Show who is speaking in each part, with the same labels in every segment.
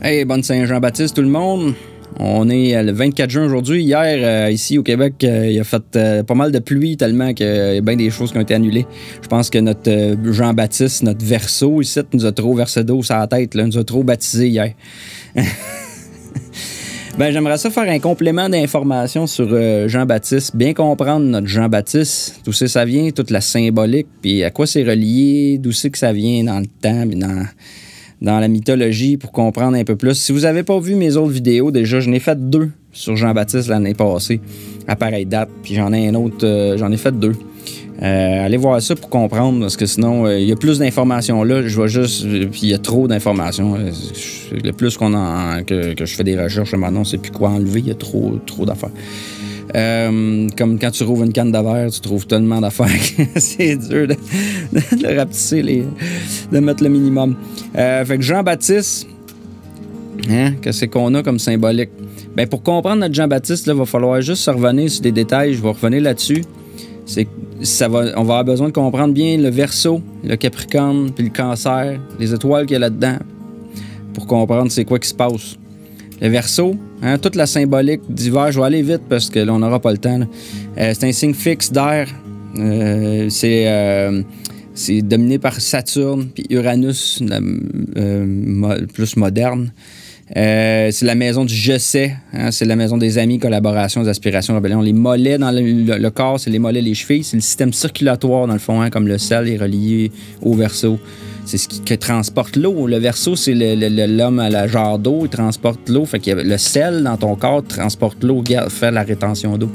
Speaker 1: Hey, bonne Saint-Jean-Baptiste tout le monde. On est le 24 juin aujourd'hui. Hier, ici au Québec, il a fait pas mal de pluie tellement qu'il y a bien des choses qui ont été annulées. Je pense que notre Jean-Baptiste, notre verso ici, nous a trop versé d'eau sur la tête. Là, nous a trop baptisé hier. Ben, j'aimerais ça faire un complément d'information sur Jean-Baptiste, bien comprendre notre Jean-Baptiste, d'où ça vient, toute la symbolique, puis à quoi c'est relié, d'où c'est que ça vient dans le temps, puis dans la mythologie, pour comprendre un peu plus. Si vous n'avez pas vu mes autres vidéos, déjà, j'en ai fait 2 sur Jean-Baptiste l'année passée, à pareille date, puis j'en ai un autre, j'en ai fait 2. Allez voir ça pour comprendre, parce que sinon, il y a plus d'informations là. Je vais juste. Puis il y a trop d'informations. Le plus que je fais des recherches, maintenant, on ne sait plus quoi enlever. Il y a trop d'affaires. Comme quand tu rouvres une canne de verre, tu trouves tellement d'affaires que c'est dur de rapetisser, de mettre le minimum. Fait que Jean-Baptiste, hein, qu'est-ce qu'on a comme symbolique? Ben, pour comprendre notre Jean-Baptiste, il va falloir juste se revenir sur des détails. Je vais revenir là-dessus. On va avoir besoin de comprendre bien le Verseau, le Capricorne, puis le Cancer, les étoiles qu'il y a là-dedans, pour comprendre c'est quoi qui se passe. Le Verseau, hein, toute la symbolique d'hiver, je vais aller vite parce que là, on n'aura pas le temps. C'est un signe fixe d'air. C'est dominé par Saturne, puis Uranus, plus moderne. C'est la maison du je sais, hein, c'est la maison des amis, collaboration, des aspirations, rébellion. Les mollets dans le corps, c'est les mollets, les chevilles. C'est le système circulatoire, dans le fond, hein, comme le sel est relié au Verseau. C'est ce qui transporte l'eau. Le Verseau, c'est l'homme à la jarre d'eau, il transporte l'eau. Fait que le sel dans ton corps transporte l'eau, fait la rétention d'eau.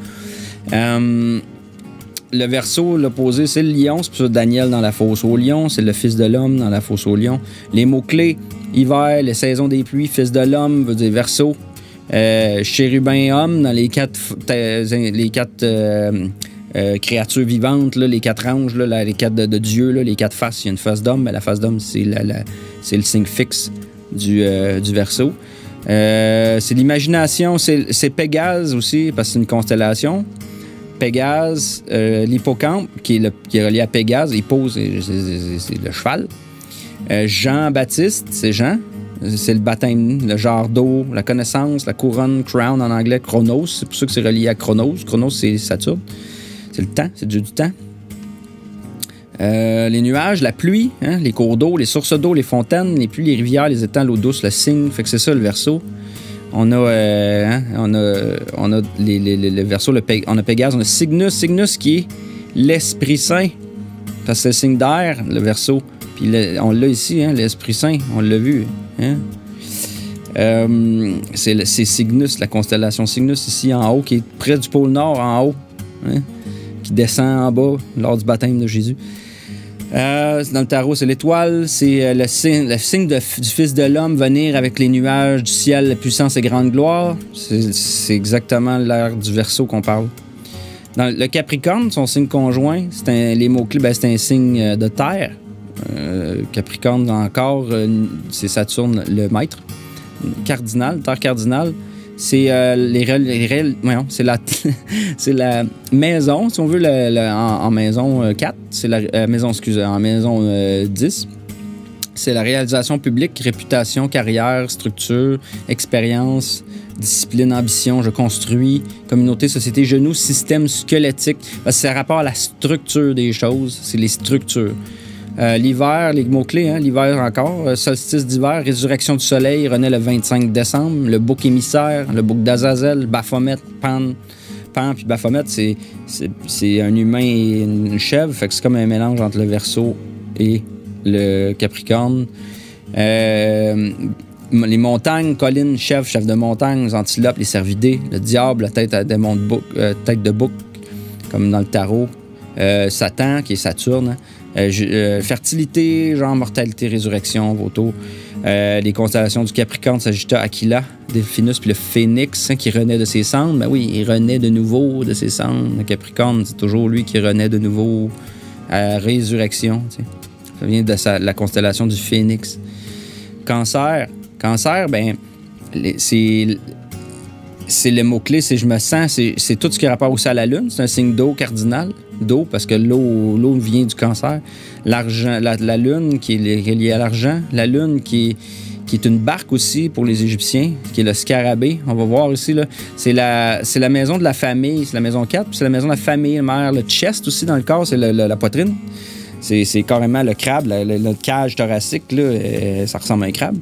Speaker 1: Le Verseau, l'opposé, c'est le lion. C'est pour ça Daniel dans la fosse au lion. C'est le fils de l'homme dans la fosse au lion. Les mots-clés: hiver, les saisons des pluies, fils de l'homme, veut dire Verseau. Chérubin homme dans les quatre créatures vivantes, là, les 4 anges, là, les 4 de Dieu, là, les 4 faces. Il y a une face d'homme, mais la face d'homme, c'est le signe fixe du Verseau. C'est l'imagination, c'est Pégase aussi, parce que c'est une constellation. Pégase, l'hippocampe, qui est relié à Pégase, Hippo, c'est le cheval. Jean-Baptiste, c'est Jean. C'est le baptême, le genre d'eau, la connaissance, la couronne, crown en anglais, Chronos. C'est pour ça que c'est relié à Chronos. Chronos, c'est Saturne. C'est le temps, c'est le dieu du temps. Les nuages, la pluie, hein, les cours d'eau, les sources d'eau, les fontaines, les pluies, les rivières, les étangs, l'eau douce, le cygne. Fait que c'est ça le Verseau. On a le Verseau, on a Pégase, on a Cygnus. Cygnus qui est l'Esprit Saint. Parce que c'est le signe d'air, le Verseau. Puis on l'a ici, hein, l'Esprit Saint. On l'a vu. Hein? C'est Cygnus, la constellation Cygnus, ici en haut, qui est près du pôle Nord, en haut. Hein? Qui descend en bas lors du baptême de Jésus. Dans le tarot, c'est l'étoile, c'est le signe du Fils de l'homme venir avec les nuages du ciel, la puissance et grande gloire. C'est exactement l'ère du Verseau qu'on parle. Dans le Capricorne, son signe conjoint, les mots-clés, c'est un signe de terre. Capricorne encore, c'est Saturne, le maître. Cardinal, terre cardinale. C'est c'est la maison, si on veut, en maison 4. C'est la maison, en maison 10. C'est la réalisation publique, réputation, carrière, structure, expérience, discipline, ambition, je construis, communauté, société, genoux, système squelettique. Parce que c'est rapport à la structure des choses, c'est les structures. L'hiver, les mots-clés, hein, l'hiver encore, solstice d'hiver, résurrection du soleil, renaît le 25 décembre, le bouc émissaire, le bouc d'Azazel, Baphomet, Pan puis Baphomet, c'est un humain et une chèvre, fait que c'est comme un mélange entre le Verseau et le Capricorne. Les montagnes, collines, chef de montagne, les antilopes, les cervidés, le diable, la tête de bouc, comme dans le tarot. Satan, qui est Saturne, hein. Fertilité, genre mortalité, résurrection, Vautour. Les constellations du Capricorne, Sagittaire, Aquila, Delphinus, puis le Phénix, hein, qui renaît de ses cendres. Ben oui, il renaît de nouveau de ses cendres. Le Capricorne, c'est toujours lui qui renaît de nouveau à résurrection. Tu sais. Ça vient de la constellation du Phénix. Cancer, ben, c'est le mot-clé, c'est je me sens, c'est tout ce qui a rapport aussi à la Lune. C'est un signe d'eau cardinal. D'eau, parce que l'eau vient du Cancer. L'argent, la Lune qui est reliée à l'argent. La Lune qui qui est une barque aussi pour les Égyptiens, qui est le scarabée. On va voir ici, là. C'est la maison de la famille, c'est la maison 4, puis c'est la maison de la famille mère. Le chest aussi dans le corps, c'est la poitrine. C'est carrément le crabe, notre cage thoracique, là, ça ressemble à un crabe.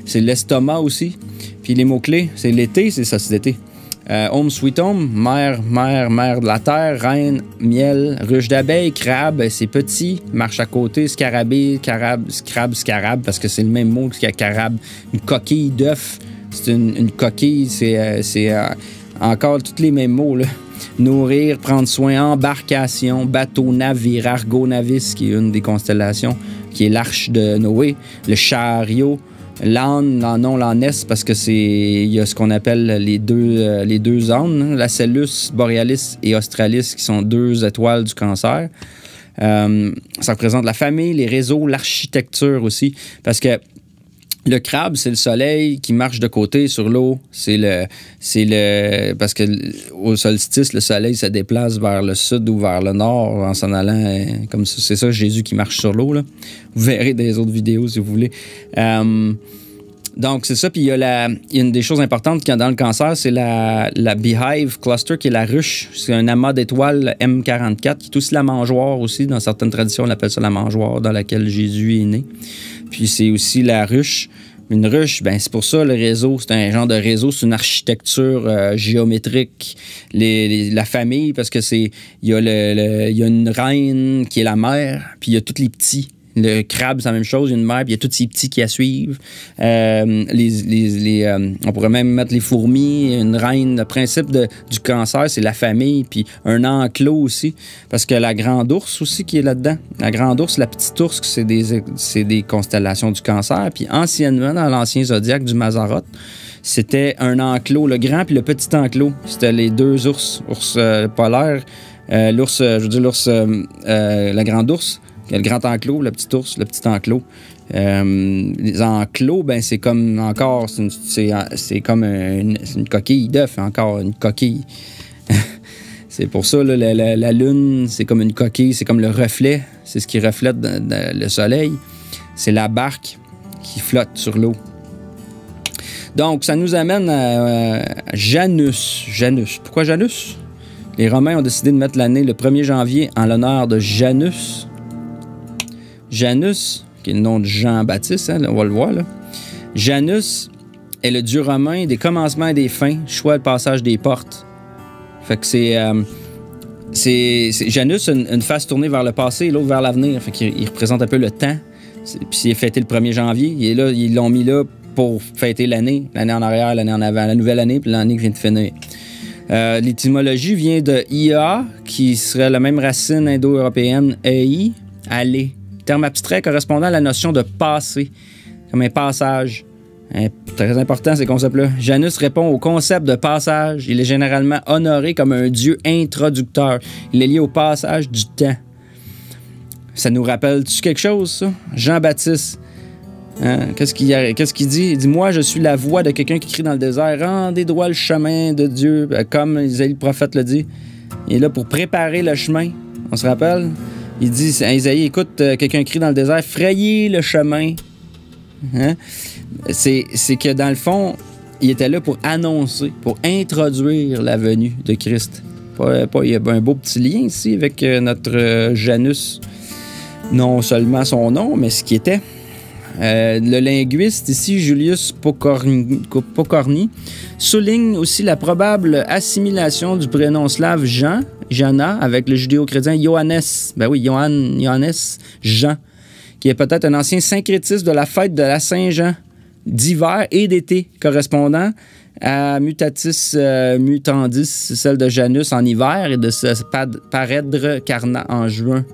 Speaker 1: C'est l'estomac aussi. Puis les mots-clés, c'est l'été, c'est ça, c'est l'été. Home sweet home, mère de la terre, reine, miel, ruche d'abeilles, crabe, c'est petit, marche à côté, scarabée, scarab, parce que c'est le même mot que carabe. Une coquille d'œuf, c'est une coquille, c'est encore tous les mêmes mots, là. Nourrir, prendre soin, embarcation, bateau, navire, Argo Navis, qui est une des constellations, qui est l'arche de Noé, le chariot, l'âne, non l'ânesse, parce que il y a ce qu'on appelle les deux ânes, hein, la Cellus Borealis et Australis, qui sont 2 étoiles du Cancer. Ça représente la famille, les réseaux, l'architecture aussi, parce que le crabe, c'est le soleil qui marche de côté sur l'eau. Parce que au solstice, le soleil se déplace vers le sud ou vers le nord en s'en allant comme ça. C'est ça, Jésus qui marche sur l'eau, là. Vous verrez dans les autres vidéos si vous voulez. Donc, c'est ça. Puis il y a une des choses importantes qu'il y a dans le Cancer, c'est la Beehive Cluster, qui est la ruche. C'est un amas d'étoiles M44, qui est aussi la mangeoire aussi. Dans certaines traditions, on appelle ça la mangeoire dans laquelle Jésus est né. Puis c'est aussi la ruche. Une ruche, ben c'est pour ça le réseau, c'est un genre de réseau, c'est une architecture géométrique. La famille, parce que il y a une reine qui est la mère, puis il y a tous les petits. Le crabe, c'est la même chose, il y a une mère, puis il y a tous ces petits qui la suivent. On pourrait même mettre les fourmis, une reine. Le principe du Cancer, c'est la famille, puis un enclos aussi, parce que la grande ours aussi qui est là-dedans. La grande ours, la petite ours, c'est des constellations du Cancer. Puis anciennement, dans l'ancien zodiaque du Mazzaroth, c'était un enclos, le grand puis le petit enclos. C'était les 2 ours polaires. La grande ours, le grand enclos, le petit ours, le petit enclos. Les enclos, ben c'est comme encore, c'est comme une coquille d'œuf, encore une coquille. C'est pour ça, là, la lune, c'est comme une coquille, c'est comme le reflet, c'est ce qui reflète le soleil. C'est la barque qui flotte sur l'eau. Donc, ça nous amène à Janus. Pourquoi Janus? Les Romains ont décidé de mettre l'année le 1er janvier en l'honneur de Janus. Janus, qui est le nom de Jean-Baptiste, hein, on va le voir là. Janus est le dieu romain des commencements et des fins, choix le passage des portes. Fait que c'est Janus, une face tournée vers le passé et l'autre vers l'avenir. Fait qu'il représente un peu le temps. Puis il est fêté le 1er janvier. Il est là, ils l'ont mis là pour fêter l'année en arrière, l'année en avant, la nouvelle année, puis l'année qui vient de finir. L'étymologie vient de Ia, qui serait la même racine indo-européenne, Ei, aller. Terme abstrait correspondant à la notion de passer, comme un passage. Très important, ces concepts-là. Janus répond au concept de passage. Il est généralement honoré comme un dieu introducteur. Il est lié au passage du temps. Ça nous rappelle-tu quelque chose, ça? Jean-Baptiste. Hein? Qu'est-ce qu'il dit? Il dit, moi, je suis la voix de quelqu'un qui crie dans le désert. Rendez droit le chemin de Dieu, comme Isaïe le prophète le dit. Il est là pour préparer le chemin. On se rappelle? Il dit à Isaïe, écoute, quelqu'un crie dans le désert, frayez le chemin. Hein? C'est que dans le fond, il était là pour annoncer, pour introduire la venue de Christ. Il y a un beau petit lien ici avec notre Janus. Non seulement son nom, mais ce qui était. Le linguiste ici, Julius Pokorny, souligne aussi la probable assimilation du prénom slave Jana, avec le judéo-chrétien Johannes. Ben oui, Johannes Jean, qui est peut-être un ancien syncrétisme de la fête de la Saint-Jean d'hiver et d'été, correspondant à Mutatis Mutandis, celle de Janus en hiver, et de Parèdre Carna en juin.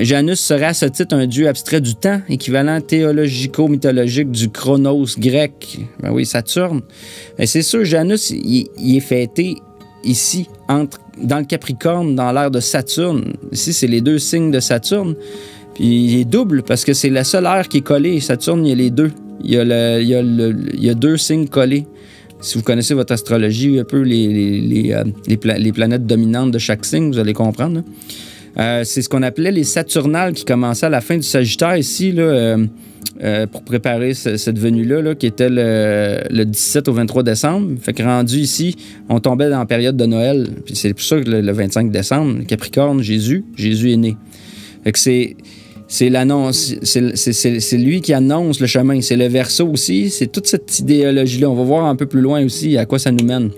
Speaker 1: Janus serait à ce titre un dieu abstrait du temps, équivalent théologico-mythologique du Chronos grec. Ben oui, Saturne. Et c'est sûr, Janus, il est fêté ici, dans le Capricorne, dans l'ère de Saturne. Ici, c'est les 2 signes de Saturne. Puis il est double, parce que c'est la seule ère qui est collée. Saturne, il y a les 2. Il y a 2 signes collés. Si vous connaissez votre astrologie, un peu les planètes dominantes de chaque signe, vous allez comprendre. Là. C'est ce qu'on appelait les Saturnales qui commençaient à la fin du Sagittaire ici, là, pour préparer cette venue-là, là, qui était le 17 au 23 décembre. Fait que rendu ici, on tombait dans la période de Noël. Puis c'est pour ça que le 25 décembre, Capricorne, Jésus est né. Fait que c'est l'annonce, c'est lui qui annonce le chemin. C'est le Verseau aussi. C'est toute cette idéologie-là. On va voir un peu plus loin aussi à quoi ça nous mène.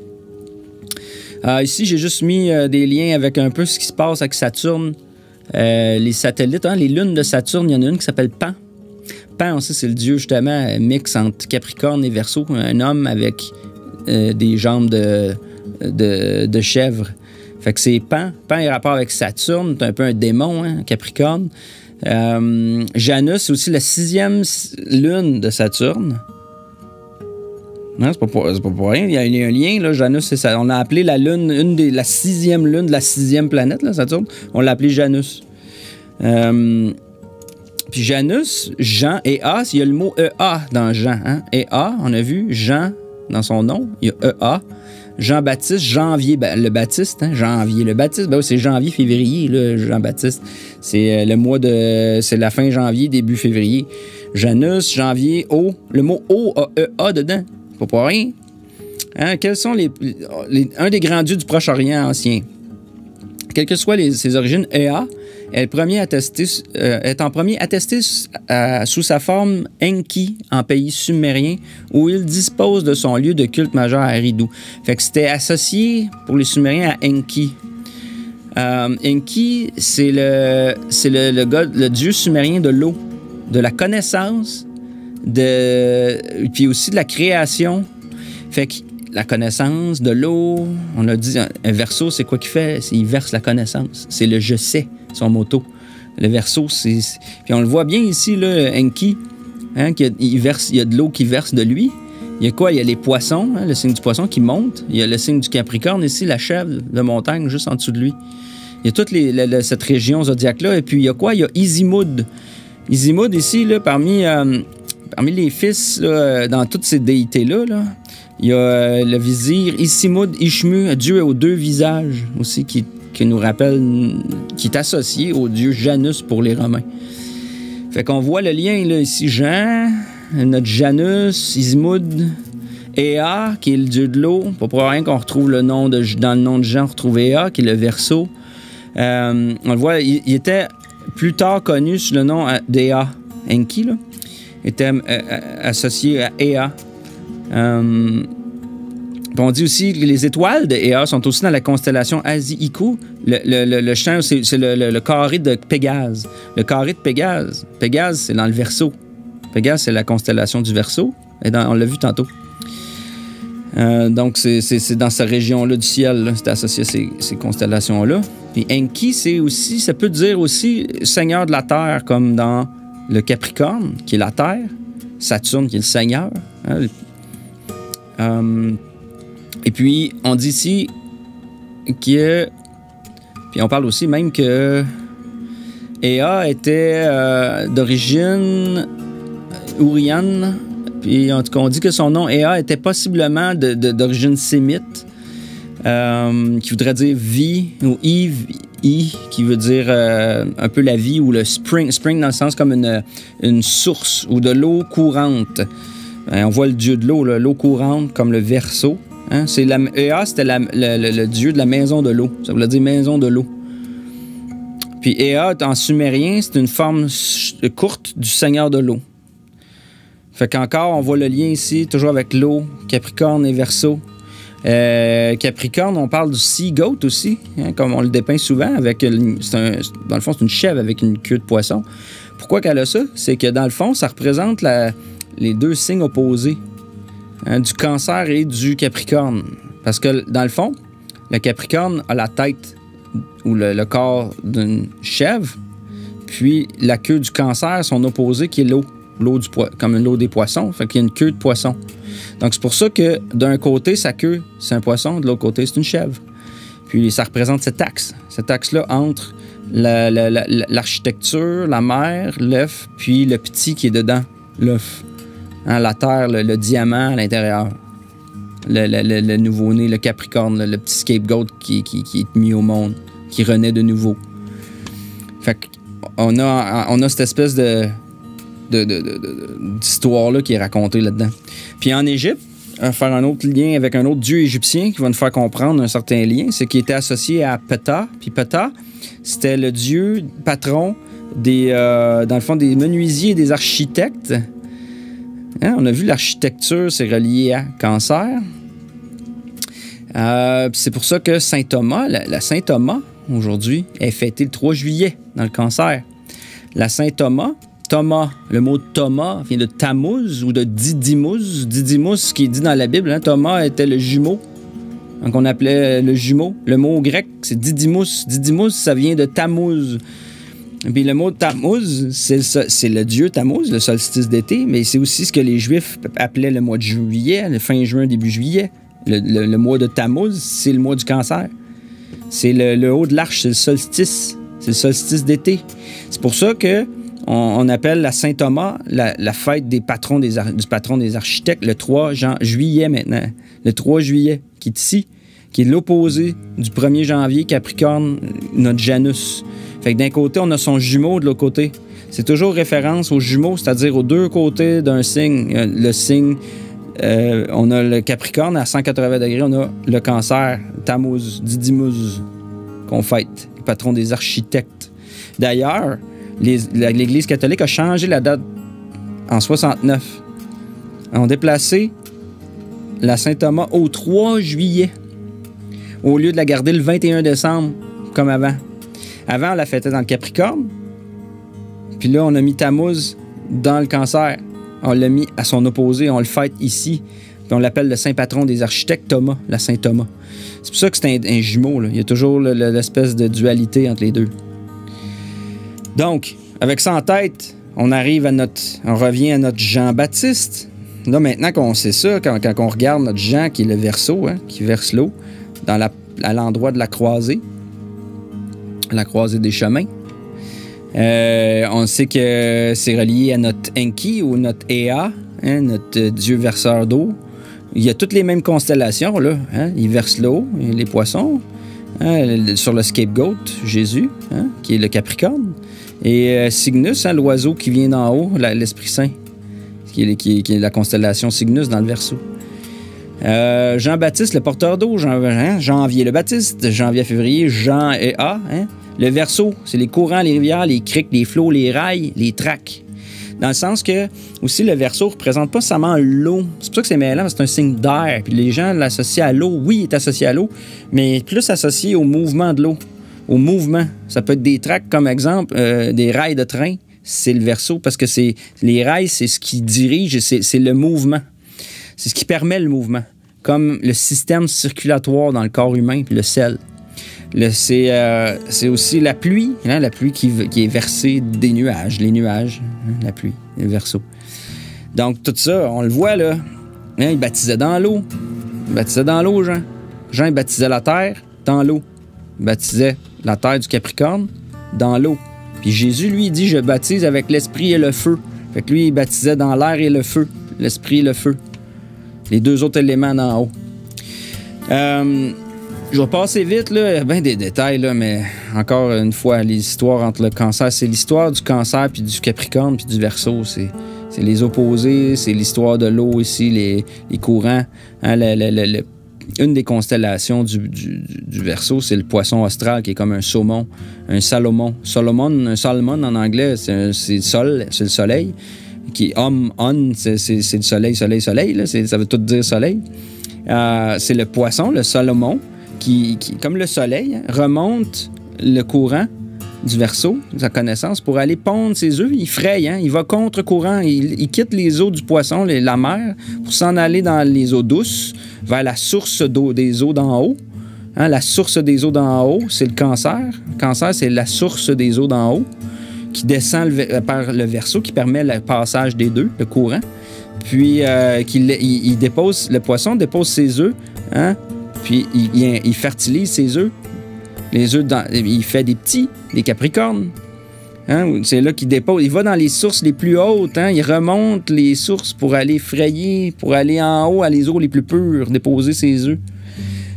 Speaker 1: Ici, j'ai juste mis des liens avec un peu ce qui se passe avec Saturne. Les satellites, les lunes de Saturne, il y en a une qui s'appelle Pan. Pan aussi, c'est le dieu justement mix entre Capricorne et Verseau. Un homme avec des jambes de chèvre. Fait que c'est Pan. Pan est rapport avec Saturne. C'est un peu un démon, hein, Capricorne. Janus, c'est aussi la 6e lune de Saturne. Non, c'est pas pour rien. Il y a un lien, là. Janus, c'est ça. On a appelé la lune, la 6e lune de la 6e planète, là, Saturne. On l'a appelé Janus. Puis Janus, Jean et A, il y a le mot EA dans Jean. Hein? EA, on a vu Jean dans son nom. Il y a EA. Jean-Baptiste, janvier, le Baptiste, hein? Janvier. Le Baptiste, ben oui, c'est janvier, février, là, Jean-Baptiste. C'est le mois de. C'est la fin janvier, début février. Janus, janvier, O. Le mot O a EA dedans. Pas pour rien. Hein? Quels sont un des grands dieux du Proche-Orient ancien? Quelles que soient ses origines, Ea est en premier attesté sous sa forme Enki en pays sumérien, où il dispose de son lieu de culte majeur à Eridu. Fait que c'était associé pour les Sumériens à Enki. Enki, c'est le dieu sumérien de l'eau, de la connaissance, puis aussi de la création. Fait que la connaissance, de l'eau, on a dit, un Verseau, c'est quoi qu'il fait? Il verse la connaissance. C'est le « je sais », son motto. Le Verseau, c'est... Puis on le voit bien ici, là, Enki, hein, il y a de l'eau qui verse de lui. Il y a quoi? Il y a les poissons, hein, le signe du poisson qui monte. Il y a le signe du Capricorne ici, la chèvre de montagne, juste en dessous de lui. Il y a toute cette région zodiaque-là. Et puis il y a quoi? Il y a Isimud. Isimud ici, là, parmi les fils, là, dans toutes ces déités-là, là, il y a le vizir Isimud Ishmu, dieu aux 2 visages aussi, qui nous rappelle, qui est associé au dieu Janus pour les Romains. Fait qu'on voit le lien là ici, Jean, notre Janus, Isimud, Ea, qui est le dieu de l'eau. Pas pour rien qu'on retrouve dans le nom de Jean, on retrouve Ea, qui est le Verseau. On le voit, il était plus tard connu sous le nom d'Ea. Enki, là, était associé à Ea. On dit aussi que les étoiles de Ea sont aussi dans la constellation Asi-Iku. Le champ, c'est le carré de Pégase. Le carré de Pégase. Pégase, c'est dans le Verseau. Pégase, c'est la constellation du Verseau. On l'a vu tantôt. Donc, c'est dans cette région-là du ciel. C'est associé à ces constellations-là. Puis Enki, ça peut dire aussi Seigneur de la Terre, comme dans le Capricorne, qui est la Terre. Saturne, qui est le Seigneur. Hein? Et puis, on dit ici que... Puis on parle aussi même que Ea était d'origine ourienne. Puis en tout cas, on dit que son nom, Ea, était possiblement d'origine sémite, qui voudrait dire vie, ou qui veut dire un peu la vie, ou le spring. Spring dans le sens comme une source, ou de l'eau courante. On voit le dieu de l'eau, l'eau courante, comme le Verseau. Hein? Ea, c'était le dieu de la maison de l'eau. Ça voulait dire maison de l'eau. Puis Ea, en sumérien, c'est une forme courte du seigneur de l'eau. Fait qu'encore, on voit le lien ici, toujours avec l'eau, Capricorne et Verseau. Capricorne, on parle du sea goat aussi, hein, comme on le dépeint souvent. Dans le fond, c'est une chèvre avec une queue de poisson. Pourquoi qu'elle a ça? C'est que dans le fond, ça représente les 2 signes opposés, hein, du Cancer et du Capricorne. Parce que, dans le fond, le Capricorne a la tête ou le corps d'une chèvre, puis la queue du Cancer, son opposé, qui est l'eau. Comme l'eau des poissons, fait qu'il y a une queue de poisson. Donc, c'est pour ça que, d'un côté, sa queue, c'est un poisson, de l'autre côté, c'est une chèvre. Puis, ça représente cet axe-là entre l'architecture, la mer, l'œuf, puis le petit qui est dedans, l'œuf. Hein, la terre, le diamant à l'intérieur. Le nouveau-né, le Capricorne, le petit scapegoat qui est mis au monde, qui renaît de nouveau. Fait qu'on a cette espèce d'histoire-là qui est racontée là-dedans. Puis en Égypte, on va faire un autre lien avec un autre dieu égyptien qui va nous faire comprendre un certain lien, c'est qu'il était associé à Ptah. Puis Ptah, c'était le dieu patron dans le fond, des menuisiers et des architectes. Hein? On a vu l'architecture, c'est relié à Cancer. C'est pour ça que Saint Thomas, la Saint Thomas, aujourd'hui, est fêtée le 3 juillet dans le Cancer. La Saint Thomas, le mot Thomas vient de Tammuz ou de Didymus. Didymus, ce qui est dit dans la Bible, hein, Thomas était le jumeau. Donc on appelait le jumeau. Le mot grec, c'est Didymus. Didymus, ça vient de Tammuz. Puis le mot Tammuz, c'est le dieu Tammuz, le solstice d'été, mais c'est aussi ce que les Juifs appelaient le mois de juillet, le fin juin, début juillet. Le mois de Tammuz, c'est le mois du Cancer. C'est le haut de l'arche, c'est le solstice. C'est le solstice d'été. C'est pour ça que on appelle la Saint-Thomas la fête du patron des architectes le 3 juillet maintenant. Le 3 juillet, qui est ici, qui est l'opposé du 1er janvier, Capricorne, notre Janus. Fait que d'un côté, on a son jumeau de l'autre côté. C'est toujours référence aux jumeaux, c'est-à-dire aux deux côtés d'un signe. Le signe, on a le Capricorne à 180 degrés, on a le Cancer, Tammuz, Didymus, qu'on fête, le patron des architectes. D'ailleurs, l'Église catholique a changé la date en 69. Ils ont déplacé la Saint-Thomas au 3 juillet, au lieu de la garder le 21 décembre, comme avant. Avant, on la fêtait dans le Capricorne. Puis là, on a mis Tammuz dans le Cancer. On l'a mis à son opposé. On le fête ici. Puis on l'appelle le saint patron des architectes, Thomas, la Saint Thomas. C'est pour ça que c'est un jumeau. Là. Il y a toujours l'espèce de dualité entre les deux. Donc, avec ça en tête, on revient à notre Jean-Baptiste. Là, maintenant qu'on sait ça, quand on regarde notre Jean, qui est le Verseau, hein, qui verse l'eau, à l'endroit de la croisée des chemins. On sait que c'est relié à notre Enki ou notre Ea, hein, notre dieu verseur d'eau. Il y a toutes les mêmes constellations, là. Hein? Il verse l'eau, les poissons. Hein? Sur le scapegoat, Jésus, hein? Qui est le Capricorne. Et Cygnus, hein, l'oiseau qui vient d'en haut, l'Esprit Saint, qui est la constellation Cygnus dans le Verseau. Jean-Baptiste, le porteur d'eau, janvier le Baptiste, janvier à février, Jean et A. Hein? Le Verseau, c'est les courants, les rivières, les criques, les flots, les rails, les tracts. Dans le sens que, aussi, le Verseau ne représente pas seulement l'eau. C'est pour ça que c'est mêlant, c'est un signe d'air. Puis les gens l'associent à l'eau. Oui, il est associé à l'eau, mais plus associé au mouvement de l'eau. Au mouvement. Ça peut être des tracts, comme exemple, des rails de train. C'est le Verseau, parce que les rails, c'est ce qui dirige, c'est le mouvement. C'est ce qui permet le mouvement. Comme le système circulatoire dans le corps humain, puis le sel. C'est aussi la pluie, hein, la pluie qui est versée des nuages, les nuages, hein, la pluie, le Verseau. Donc, tout ça, on le voit, là. Hein, il baptisait dans l'eau. Il baptisait dans l'eau, Jean. Jean, il baptisait la terre dans l'eau. Il baptisait la terre du Capricorne dans l'eau. Puis Jésus, lui, il dit, je baptise avec l'esprit et le feu. Fait que lui, il baptisait dans l'air et le feu. L'esprit et le feu. Les deux autres éléments d'en haut. Je vais passer vite, là. Il y a bien des détails, là, mais encore une fois, les histoires entre le Cancer, c'est l'histoire du Cancer, puis du Capricorne, puis du Verseau. C'est les opposés, c'est l'histoire de l'eau ici, les courants. Hein, une des constellations du Verseau, c'est le poisson austral, qui est comme un saumon, un Salomon. Un Salmon en anglais, c'est le soleil. Qui c'est le soleil, là, ça veut tout dire soleil. C'est le poisson, le Salomon, qui comme le soleil, remonte le courant du Verseau, sa connaissance, pour aller pondre ses œufs. Il fraye, hein? Il va contre-courant. Il quitte les eaux du poisson, la mer, pour s'en aller dans les eaux douces, vers la source des eaux d'en haut. Hein? La source des eaux d'en haut, c'est le Cancer. Le Cancer, c'est la source des eaux d'en haut, qui descend par le Verseau, qui permet le passage des deux, le courant. Puis, le poisson dépose ses œufs, hein? Puis il fertilise ses œufs. Les œufs, il fait des petits, des capricornes. Hein? C'est là qu'il dépose. Il va dans les sources les plus hautes. Hein? Il remonte les sources pour aller frayer, pour aller en haut à les eaux les plus pures, déposer ses œufs.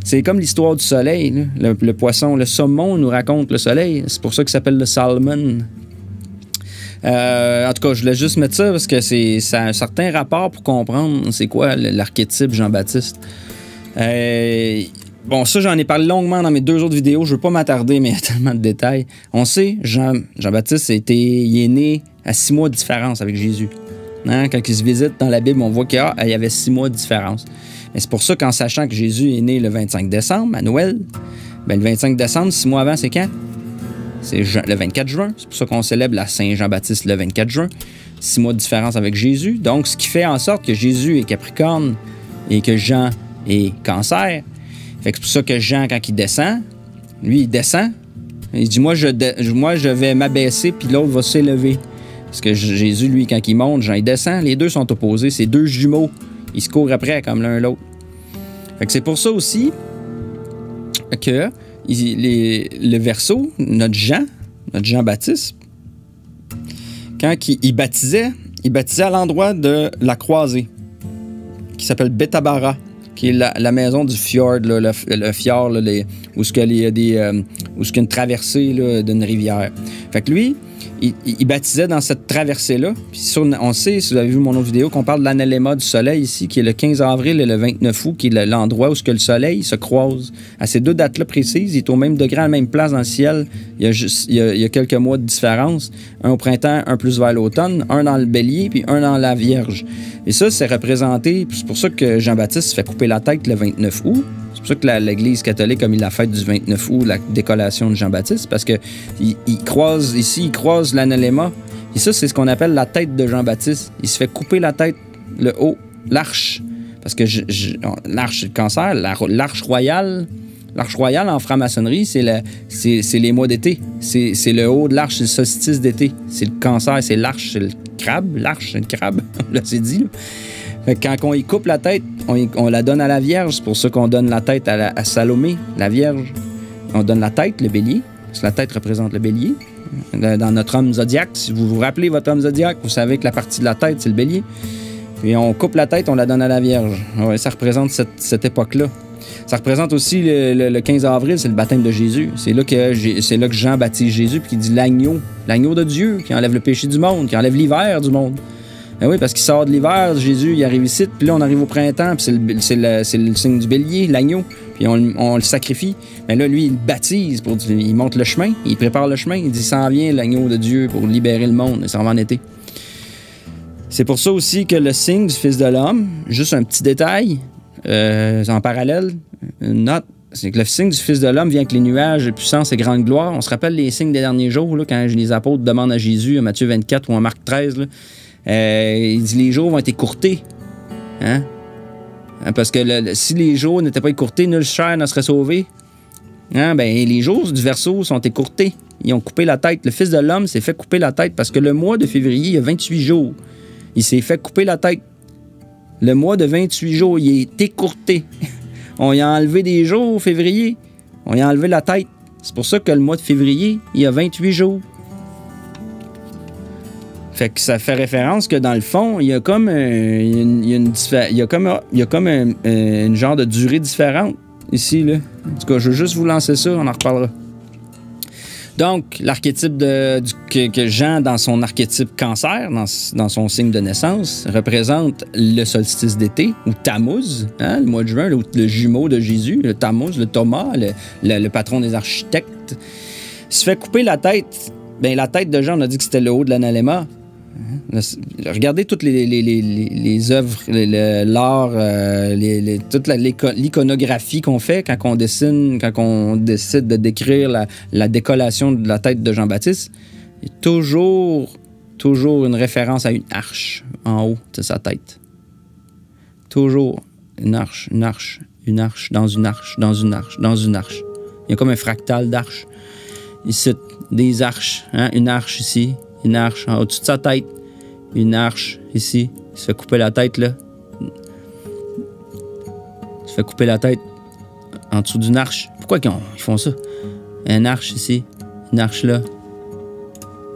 Speaker 1: C'est comme l'histoire du soleil. Le poisson, le saumon nous raconte le soleil. C'est pour ça qu'il s'appelle le salmon. En tout cas, je voulais juste mettre ça parce que ça a un certain rapport pour comprendre c'est quoi l'archétype Jean-Baptiste. Bon, ça, j'en ai parlé longuement dans mes 2 autres vidéos. Je veux pas m'attarder, mais il y a tellement de détails. On sait, Jean-Baptiste, il est né à 6 mois de différence avec Jésus. Hein? Quand ils se visitent dans la Bible, on voit qu'il y avait 6 mois de différence. Mais c'est pour ça qu'en sachant que Jésus est né le 25 décembre, à Noël, ben le 25 décembre, 6 mois avant, c'est quand? C'est le 24 juin. C'est pour ça qu'on célèbre la Saint-Jean-Baptiste le 24 juin. 6 mois de différence avec Jésus. Donc, ce qui fait en sorte que Jésus est Capricorne et que Jean est Cancer. Fait que c'est pour ça que Jean, quand il descend, lui, il descend. Il dit, moi, je vais m'abaisser, puis l'autre va s'élever. Parce que Jésus, lui, quand il monte, Jean, il descend. Les deux sont opposés. C'est 2 jumeaux. Ils se courent après, comme l'un l'autre. Fait que c'est pour ça aussi que le Verseau, notre Jean-Baptiste, quand il baptisait à l'endroit de la croisée, qui s'appelle Betabara, qui est la maison du fjord, là, le fjord, là, où il y a une traversée d'une rivière. Fait que lui, il baptisait dans cette traversée-là. Puis on sait, si vous avez vu mon autre vidéo, qu'on parle de l'analéma du soleil ici, qui est le 15 avril et le 29 août, qui est l'endroit où le soleil se croise. À ces 2 dates-là précises, il est au même degré, à la même place dans le ciel. Il y a quelques mois de différence. Un au printemps, un plus vers l'automne, un dans le bélier, puis un dans la Vierge. Et ça, c'est représenté, c'est pour ça que Jean-Baptiste se fait couper la tête le 29 août. C'est pour ça que l'Église catholique a mis la fête du 29 août, la décollation de Jean-Baptiste, parce qu'il croise l'analéma. Et ça, c'est ce qu'on appelle la tête de Jean-Baptiste. Il se fait couper la tête, le haut, l'arche. Parce que l'arche, c'est le cancer, l'arche royale. L'arche royale en franc-maçonnerie, c'est les mois d'été. C'est le haut de l'arche, c'est le solstice d'été. C'est le cancer, c'est l'arche, c'est le crabe. L'arche, c'est le crabe. Là, c'est dit, là. Fait que quand on y coupe la tête, on la donne à la Vierge. C'est pour ça qu'on donne la tête à Salomé, la Vierge. On donne la tête, le bélier. Parce que la tête représente le bélier. Dans notre homme zodiaque, si vous vous rappelez votre homme zodiaque, vous savez que la partie de la tête, c'est le bélier. Puis on coupe la tête, on la donne à la Vierge. Ouais, ça représente cette époque-là. Ça représente aussi le 15 avril, c'est le baptême de Jésus. C'est là que Jean baptise Jésus, puis qu'il dit l'agneau de Dieu, qui enlève le péché du monde, qui enlève l'hiver du monde. Ben oui, parce qu'il sort de l'hiver, Jésus, il arrive ici, puis là, on arrive au printemps, puis c'est le signe du bélier, l'agneau, puis on le sacrifie. Mais là, lui, il baptise, il monte le chemin, il prépare le chemin, il dit, s'en vient l'agneau de Dieu pour libérer le monde, il s'en va en été. C'est pour ça aussi que le signe du Fils de l'homme, juste un petit détail, en parallèle, une note, c'est que le signe du Fils de l'homme vient avec les nuages, de puissance et grande gloire. On se rappelle les signes des derniers jours, là, quand les apôtres demandent à Jésus, à Matthieu 24 ou en Marc 13, là, il dit les jours vont être écourtés. Hein? Parce que si les jours n'étaient pas écourtés, nul chair ne serait sauvé. Hein? Ben, les jours du Verseau sont écourtés. Ils ont coupé la tête. Le Fils de l'homme s'est fait couper la tête parce que le mois de février, il y a 28 jours. Il s'est fait couper la tête. Le mois de 28 jours, il est écourté. On y a enlevé des jours au février. On y a enlevé la tête. C'est pour ça que le mois de février, il y a 28 jours. Fait que ça fait référence que dans le fond, il y a comme une genre de durée différente ici, là. En tout cas, je veux juste vous lancer ça, on en reparlera. Donc, l'archétype que Jean, dans son archétype cancer, dans son signe de naissance, représente le solstice d'été, ou Tammuz, hein, le mois de juin, le jumeau de Jésus, le Tammuz, le Thomas, le patron des architectes. Il se fait couper la tête. Bien, la tête de Jean, on a dit que c'était le haut de l'analéma. Regardez toutes les œuvres, l'art, toute l'iconographie qu'on fait quand on décide de décrire la décollation de la tête de Jean-Baptiste. Il y a toujours une référence à une arche en haut de sa tête. Toujours une arche, dans une arche, dans une arche. Il y a comme un fractal d'arches. Ici, des arches, hein? Une arche ici. Une arche au-dessus de sa tête. Une arche ici. Il se fait couper la tête, là. Il se fait couper la tête en dessous d'une arche. Pourquoi ils font ça? Une arche ici. Une arche là.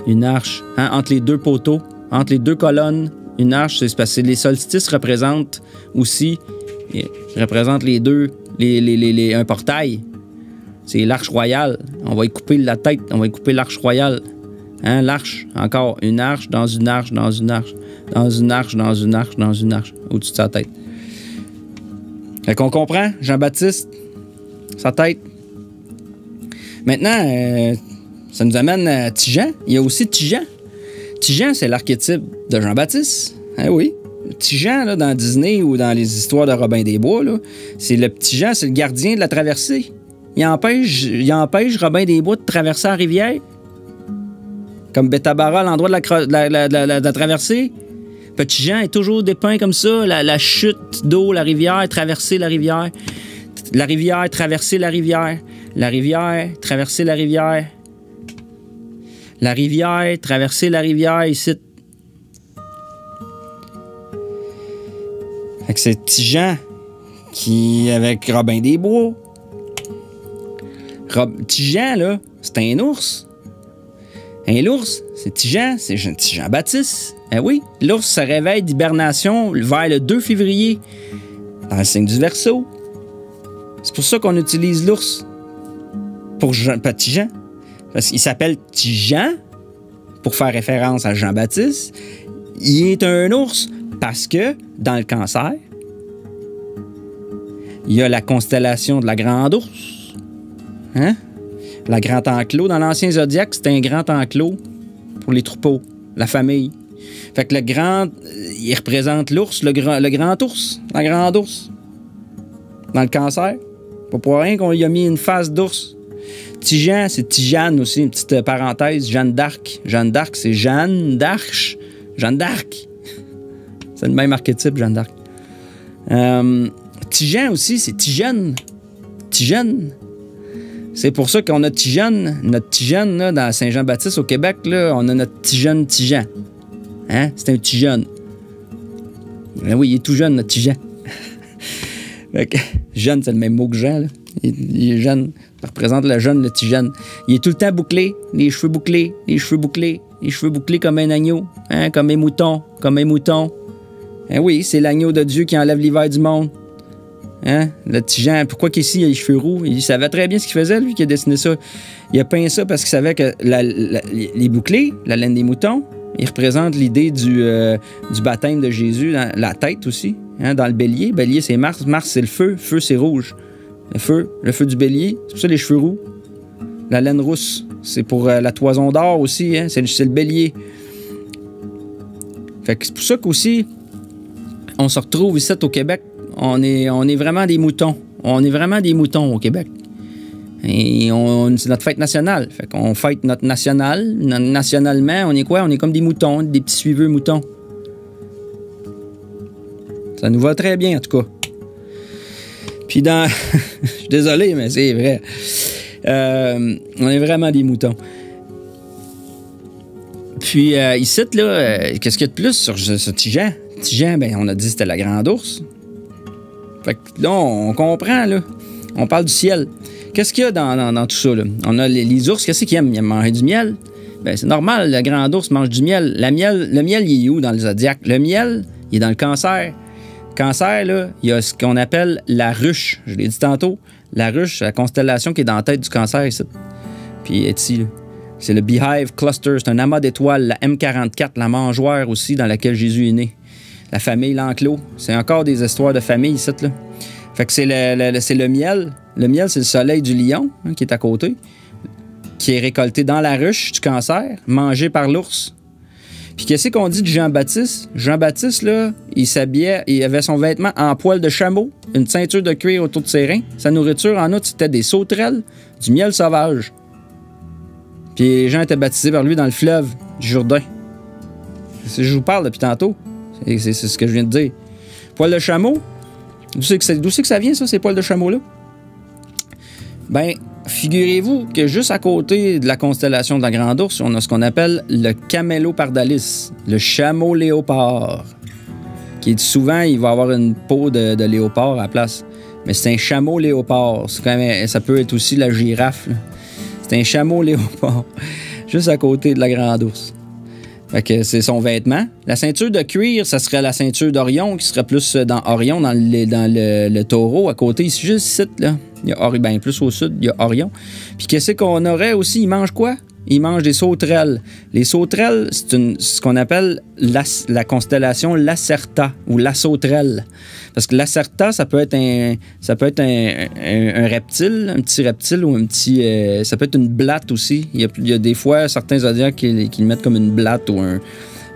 Speaker 1: Une arche, hein, entre les 2 poteaux, entre les 2 colonnes. Une arche, c'est parce que les solstices représentent aussi les 2 un portail. C'est l'arche royale. On va y couper la tête. On va y couper l'arche royale. Hein, l'arche. Encore une arche dans une arche dans une arche. Dans une arche dans une arche dans une arche. Au-dessus de sa tête. Fait qu'on comprend, Jean-Baptiste, sa tête. Maintenant, ça nous amène à Tijan. Il y a aussi Tijan. Tijan, c'est l'archétype de Jean-Baptiste. Eh oui. Tijan, là, dans Disney ou dans les histoires de Robin des Bois, là, c'est le petit Jean, c'est le gardien de la traversée. Il empêche Robin des Bois de traverser la rivière. Comme Bethabara à l'endroit de la traversée. Petit Jean est toujours dépeint comme ça. La chute d'eau, la rivière, traverser la rivière. La rivière, traverser la rivière. La rivière, traverser la rivière. La rivière, traverser la rivière, ici. Fait que c'est Tijan qui, avec Robin des Bois. Tijan, là, c'est un ours. Un ours, c'est Tijan, c'est Jean-Baptiste. Eh oui, l'ours se réveille d'hibernation vers le 2 février, dans le signe du Verseau. C'est pour ça qu'on utilise l'ours pour Tijan. Parce qu'il s'appelle Tijan, pour faire référence à Jean-Baptiste. Il est un ours parce que, dans le Cancer, il y a la constellation de la Grande Ourse. Hein? La Grande Enclos. Dans l'ancien zodiaque, c'était un grand enclos pour les troupeaux, la famille. Fait que il représente l'ours, le grand ours, la grande ours. Dans le Cancer. Pas pour rien qu'on lui a mis une face d'ours. Tijan, c'est Tijane aussi, une petite parenthèse. Jeanne d'Arc. Jeanne d'Arc, c'est Jeanne d'Arc. Jeanne d'Arc. C'est le même archétype, Jeanne d'Arc. Tijan aussi, c'est Tijane. Tijane. C'est pour ça qu'on a Tijane. Notre Tijane, là, dans Saint-Jean-Baptiste, au Québec, là, on a notre Tijane Tijan. Hein? C'est un Tijane. Ben oui, il est tout jeune, notre Tijan. Jeune, c'est le même mot que Jean, là. Il est jeune. Ça représente le jeune, le petit jeune. Il est tout le temps bouclé, les cheveux bouclés, les cheveux bouclés, les cheveux bouclés comme un agneau, hein, comme un mouton, comme un mouton. Hein, oui, c'est l'agneau de Dieu qui enlève l'hiver du monde. Hein? Le petit Jean, pourquoi qu'ici il a les cheveux roux? Il savait très bien ce qu'il faisait, lui, qui a dessiné ça. Il a peint ça parce qu'il savait que les bouclés, la laine des moutons, ils représentent l'idée du baptême de Jésus, dans la tête aussi, hein, dans le bélier. Bélier, c'est Mars. Mars, c'est le feu. Feu, c'est rouge. Le feu du bélier. C'est pour ça les cheveux roux. La laine rousse, c'est pour la toison d'or aussi. Hein, c'est le bélier. Fait que c'est pour ça qu'aussi, on se retrouve ici au Québec. On est vraiment des moutons. On est vraiment des moutons au Québec. Et c'est notre fête nationale. Fait qu'on fête notre national. Nationalement, on est quoi? On est comme des moutons, des petits suiveux moutons. Ça nous va très bien, en tout cas. Puis dans... Je suis désolé, mais c'est vrai. On est vraiment des moutons. Puis ici, là, qu'est-ce qu'il y a de plus sur ce Tijan? Tijan, ben, on a dit que c'était la grande ours. Fait que là, on comprend, là. On parle du ciel. Qu'est-ce qu'il y a dans tout ça, là? On a les ours, qu'est-ce qu'ils aiment? Ils aiment manger du miel. Ben, c'est normal, le grand ours mange du miel. Le miel, il est où dans le zodiaque? Le miel, il est dans le Cancer. Cancer, là, il y a ce qu'on appelle la ruche. Je l'ai dit tantôt. La ruche, c'est la constellation qui est dans la tête du Cancer, ici. Puis, ici, là. C'est le Beehive Cluster. C'est un amas d'étoiles. La M44, la mangeoire aussi, dans laquelle Jésus est né. La famille l'enclos. C'est encore des histoires de famille, ici, là. Fait que c'est le miel. Le miel, c'est le soleil du lion, hein, qui est à côté, qui est récolté dans la ruche du Cancer, mangé par l'ours. Puis qu'est-ce qu'on dit de Jean-Baptiste? Jean-Baptiste, là, il s'habillait, il avait son vêtement en poil de chameau, une ceinture de cuir autour de ses reins. Sa nourriture, en outre, c'était des sauterelles, du miel sauvage. Puis les gens étaient baptisés par lui dans le fleuve du Jourdain. Je vous parle depuis tantôt. C'est ce que je viens de dire. Poil de chameau, d'où c'est que ça vient, ça, ces poils de chameau-là? Ben, figurez-vous que juste à côté de la constellation de la Grande Ourse, on a ce qu'on appelle le Camelopardalis, le chameau léopard, qui est souvent, il va avoir une peau de léopard à la place. Mais c'est un chameau léopard. C'est quand même, ça peut être aussi la girafe, là. C'est un chameau léopard, juste à côté de la Grande Ourse. Fait que c'est son vêtement. La ceinture de cuir, ça serait la ceinture d'Orion, qui serait plus dans Orion, dans le taureau. À côté, ici, juste ici, là. Il y a Orion, ben, plus au sud, il y a Orion. Puis qu'est-ce qu'on aurait aussi? Il mange quoi? Il mange des sauterelles. Les sauterelles, c'est ce qu'on appelle la constellation Lacerta ou la sauterelle. Parce que Lacerta, ça peut être un reptile, un petit reptile ou un petit... ça peut être une blatte aussi. Il y a des fois certains zodiaques qui le mettent comme une blatte ou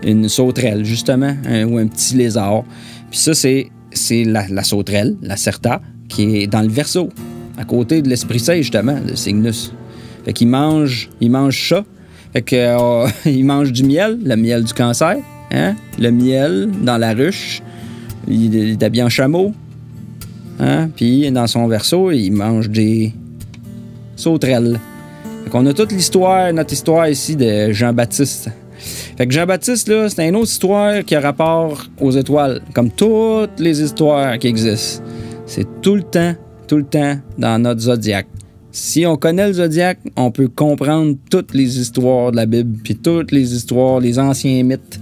Speaker 1: une sauterelle, justement, ou un petit lézard. Puis ça, c'est la sauterelle, Lacerta, qui est dans le Verseau, à côté de l'Esprit Saint, justement, le Cygnus. Fait qu'il mange ça. Fait que, il mange du miel, le miel du Cancer, hein? Le miel dans la ruche. Il est habillé en chameau. Hein? Puis dans son Verseau, il mange des sauterelles. Fait qu'on a toute notre histoire ici de Jean-Baptiste. Fait que Jean-Baptiste, là, c'est une autre histoire qui a rapport aux étoiles, comme toutes les histoires qui existent. C'est tout le temps dans notre zodiaque. Si on connaît le zodiaque, on peut comprendre toutes les histoires de la Bible, puis toutes les histoires, les anciens mythes,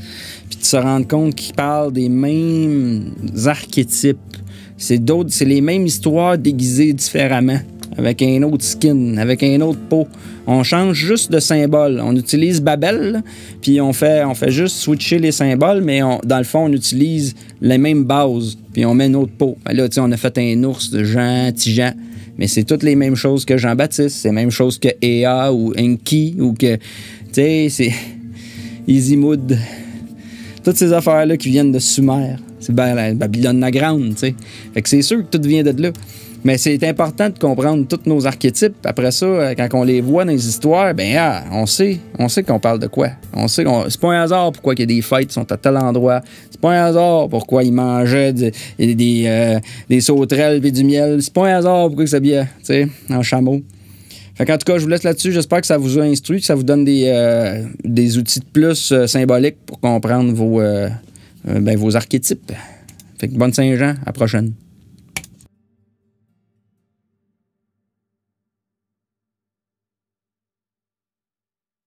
Speaker 1: puis de se rendre compte qu'ils parlent des mêmes archétypes. C'est les mêmes histoires déguisées différemment, avec un autre skin, avec un autre peau. On change juste de symbole. On utilise Babel, là, puis on fait juste switcher les symboles, mais dans le fond, on utilise les mêmes bases, puis on met une autre peau. Ben là, on a fait un ours de Petit Jean. Mais c'est toutes les mêmes choses que Jean-Baptiste, c'est les mêmes choses que Ea ou Enki ou que, tu sais, c'est Izimud. Toutes ces affaires-là qui viennent de Sumer. C'est la Babylone la Grande, tu sais. Fait que c'est sûr que tout vient de là. Mais c'est important de comprendre tous nos archétypes. Après ça, quand on les voit dans les histoires, on sait qu'on parle de quoi. C'est pas un hasard pourquoi il y a des fêtes qui sont à tel endroit. C'est pas un hasard pourquoi ils mangeaient des sauterelles et du miel. C'est pas un hasard pourquoi ils s'habillaient, tu sais, en chameau. Fait qu'en tout cas, je vous laisse là-dessus. J'espère que ça vous a instruit, que ça vous donne des outils de plus symboliques pour comprendre vos archétypes. Fait que bonne Saint-Jean, à la prochaine.